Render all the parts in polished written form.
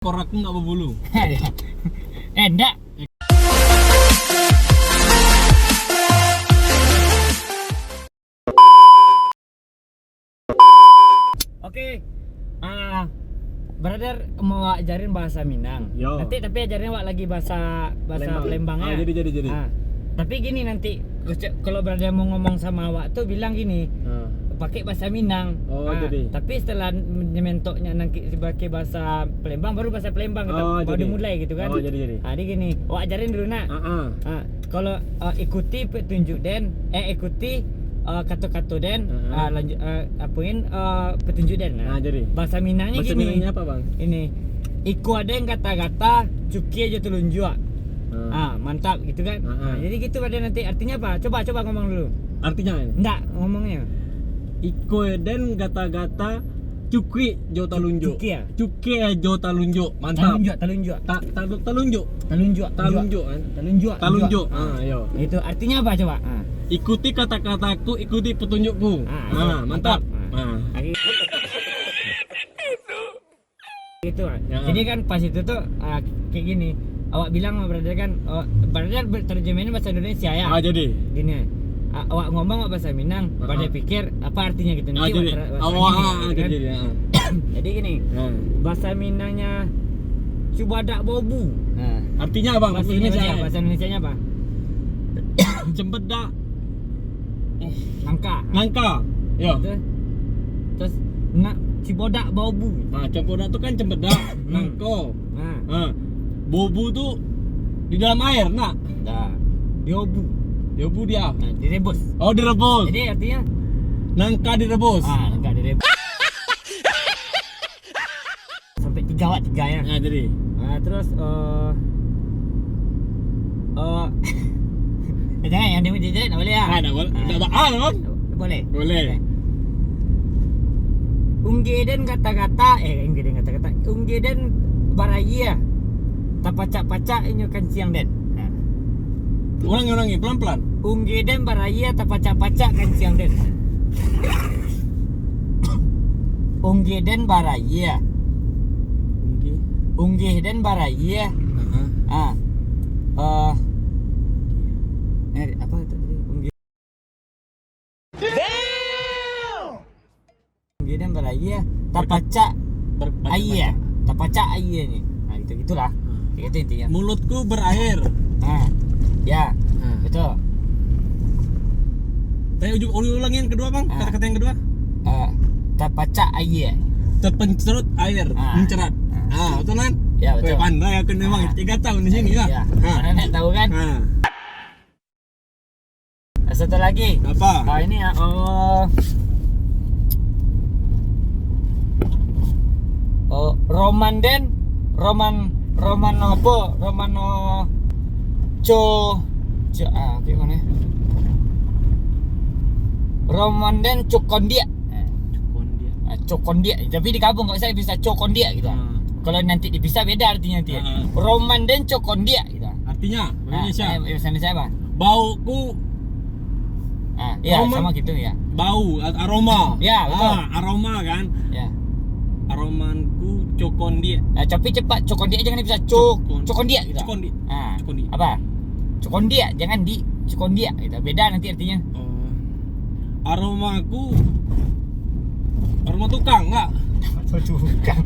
Korakku nggak berbulu. Enggak. Oke. Brother mau ajarin bahasa Minang. Yo. Nanti tapi ajarin wak lagi bahasa Palembangnya. Jadi. Tapi gini nanti kalau brother mau ngomong sama awak tuh bilang gini. Pakai bahasa Minang. Jadi. Tapi setelah menyementoknya nanti pakai bahasa Palembang baru bahasa Palembang gitu. Baru dimulai gitu kan. Jadi. Jadi gini, ajarin dulu nak. Kalau ikuti petunjuk Den, ikuti kata-kata Den, apain petunjuk Den. Jadi. Bahasa Minangnya Bahasa gini. Minangnya apa, Bang? Ini. Iku ada yang kata-kata cuki aja telunjuk. Mantap gitu kan. Jadi gitu pada nanti artinya apa? Coba ngomong dulu. Artinya ini. Enggak, ngomongnya. Iko den gata-gata cuki jo talunjuk. Cuki ya? Cuki jo talunjuk. Mantap. Talunjuk. Talunjuk. Talunjuk. Ayo. Itu artinya apa coba? Ikuti kata-kataku, ikuti petunjukku. Mantap. Gitu. Jadi kan pas itu tuh kayak gini. Awak bilang sama brother kan, brother terjemahinnya bahasa Indonesia ya. Jadi. Gini. Awak ngomong bahasa Minang, brother pikir apa artinya gitu nanti. Jadi. Jadi gini. Bahasa Minangnya Cubadak Bobu. Artinya apa? Bahasa Indonesia. Bahasa Indonesianya apa? Cempedak. Nangka. Yo. Terus Cibodak Bobu. Cempedak tuh kan cempedak, nangko. Bobu tuh di dalam air, nak. Diobu dia. Direbus. Oh, direbus. Jadi artinya Nangka direbus. nangka direbus. Sampai 3 ya. Jadi. Terus jangan yang dia jadi enggak boleh ya. Enggak boleh. Boleh. Boleh. Unggeden kata-kata Unggeden baraya. Tapacak-pacak inyokan siang Den. Ulangi pelan-pelan. Unggeden baraya tapacak-pacak kan siang Den. Unggeden baraya. Unggeden baraya. Apa itu tadi? Unggeden baraya tapacak ayah. Tapacak ayah nih. Gitulah. Itu intinya. Mulutku berair. Ya. Betul. Ulang yang kedua, Bang. Kata-kata yang kedua. Tapacak air. Terpencerut air, mencerat. Betul kan? Ya, betul. Pandai aku memang 3 tahun di sini ya. Nenek tahu kan? Satu lagi. Apa? Ini ya. Roman apa? Romano kayak mana? Roman dan Cokondia. Cokondia. Tapi di kampung kalau saya bisa Cokondia gitu. Kalau nanti dipisah beda artinya nanti. Roman dan Cokondia gitu. Artinya Indonesia. Bahasa Indonesia apa? Bauku. Iya, sama gitu ya. Bau, aroma. Ya, betul. Aroma kan? Ya. Aromanku Cokondia. Tapi cepat Cokondia jangan bisa Cokondia gitu. Cokondia. Apa? Cokondia, jangan di Cokondia gitu. Beda nanti artinya. Aromaku aroma tukang enggak? Tukang.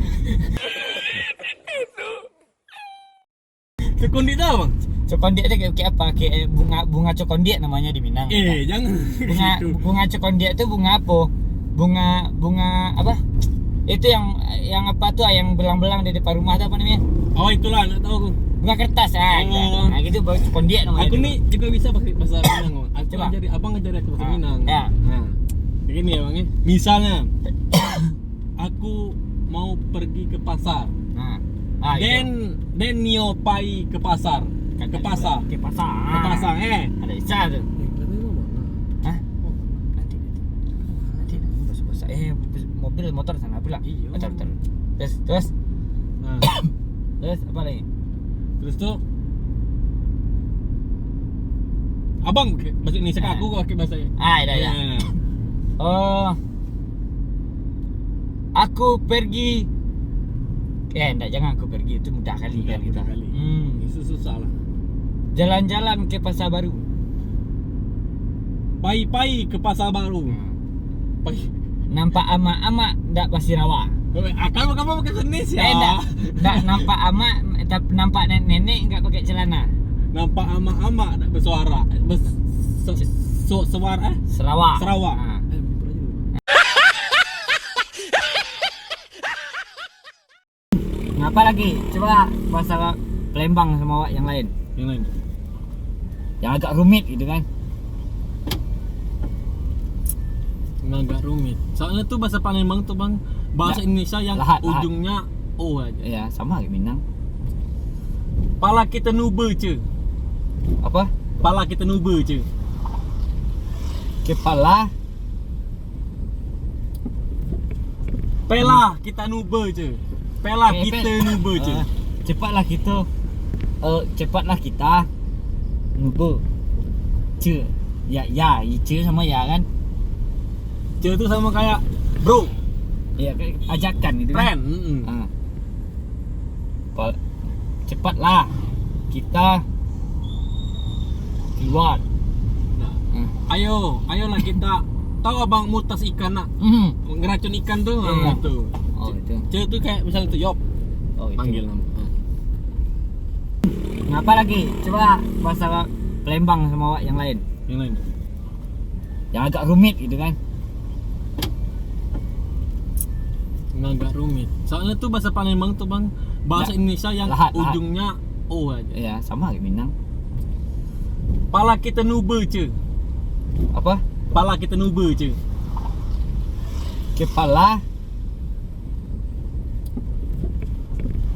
Cokondia itu apa? Cokondia itu kayak apa? Kayak bunga cokondia namanya di Minang. Jangan. Bunga cokondia itu bunga apa? Bunga apa? Itu yang apa tuh yang belang-belang di depan rumah itu apa namanya? Oh, itulah, enggak tahu aku. Bunga kertas gitu baru cokondia namanya. Aku nih juga bisa pakai bahasa Minang. Coba. Abang ngajari aku bahasa Minang. Ya. Begini ya, Bang. Misalnya aku mau pergi ke pasar. Den niopai ke pasar. Ke pasar. Ada Isa tuh. Nanti mobil motor sana pula. Iya. Terus terus apa lagi? Terus tuh Abang bahasa Indonesia aku pakai bahasa ya. Aku pergi Enggak, jangan aku pergi, itu mudah kali kan kita. Mudah kali. Itu susah lah. Jalan-jalan ke pasar baru. Pai-pai ke pasar baru. Pai. Nampak amak-amak ndak pasti rawa. Kamu pakai Indonesia. Ndak nampak amak, tapi nampak nenek-nenek enggak pakai celana. Nampak amak-amak tak bersuara. Suara Sarawak. Sarawak. Ha. Ngapa lagi? Coba bahasa Palembang sama yang lain. Yang lain. Yang agak rumit gitu kan. Agak rumit. Soalnya tuh bahasa Palembang tuh bang, bahasa Indonesia yang Lahat. ujungnya O aja. Ya, sama kayak Minang. Pala kita nube ce. Apa? Pala kita nube ce. Kepala Pela kita nube ce. Pela kita nube ce. Cepatlah kita nubu. Ce. Ya, ce sama ya kan? Ce itu sama kayak bro. Iya, ajakan gitu kan. Friend. Cepatlah kita keluar. Ayolah kita. Tahu abang mutas ikan nak? Ngeracun ikan tuh gitu. Oh itu. Ce itu kayak misalnya tuh Yop. Oh itu. Panggil nama. Ngapa lagi? Coba bahasa Palembang sama yang lain. Yang lain. Yang agak rumit gitu kan. Agak rumit. Soalnya tuh bahasa Palembang tuh bang, bahasa Indonesia yang Lahat. ujungnya O aja. Iya, sama kayak Minang. Pala kita nube ce. Apa? Pala kita nube ce. Kepala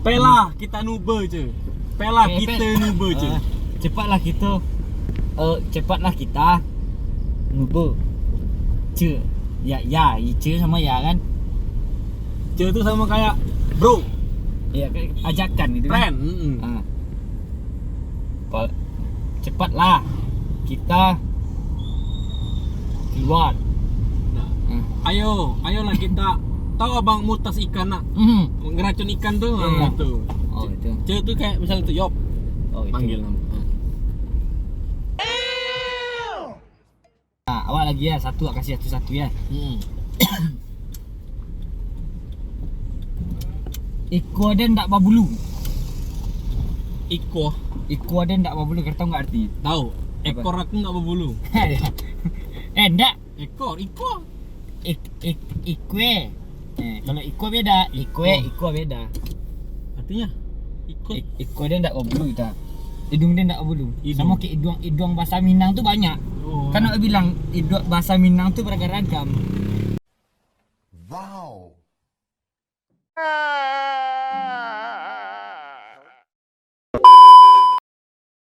Pela kita nube ce. Pela kita nube ce. Cepatlah kita nubu. Ce. Ya, ce sama ya kan? Ce itu sama kayak bro. Iya, ajakan gitu kan. Friend. Cepatlah kita keluar. Ayolah kita. Tahu abang mutas ikan nak? Ngeracun ikan tuh gitu. Oh itu. Ce itu kayak misalnya tuh Yop. Oh itu. Panggil nama. Nah, awak lagi ya, satu kasih satu ya. Iko ada ndak babulu? Iko. Iko ada ndak babulu? Kau tahu nggak artinya? Tahu. Ekor aku nggak berbulu. Ndak. Iko. Ikwe. Kalau iko beda. Iko beda. Artinya Iko. Iko dia ndak babulu kita. Hidung dia ndak babulu. Hidung. Sama kayak hidung bahasa Minang tuh banyak. Oh. Kan aku bilang hidung bahasa Minang tuh beragam-ragam. Wow.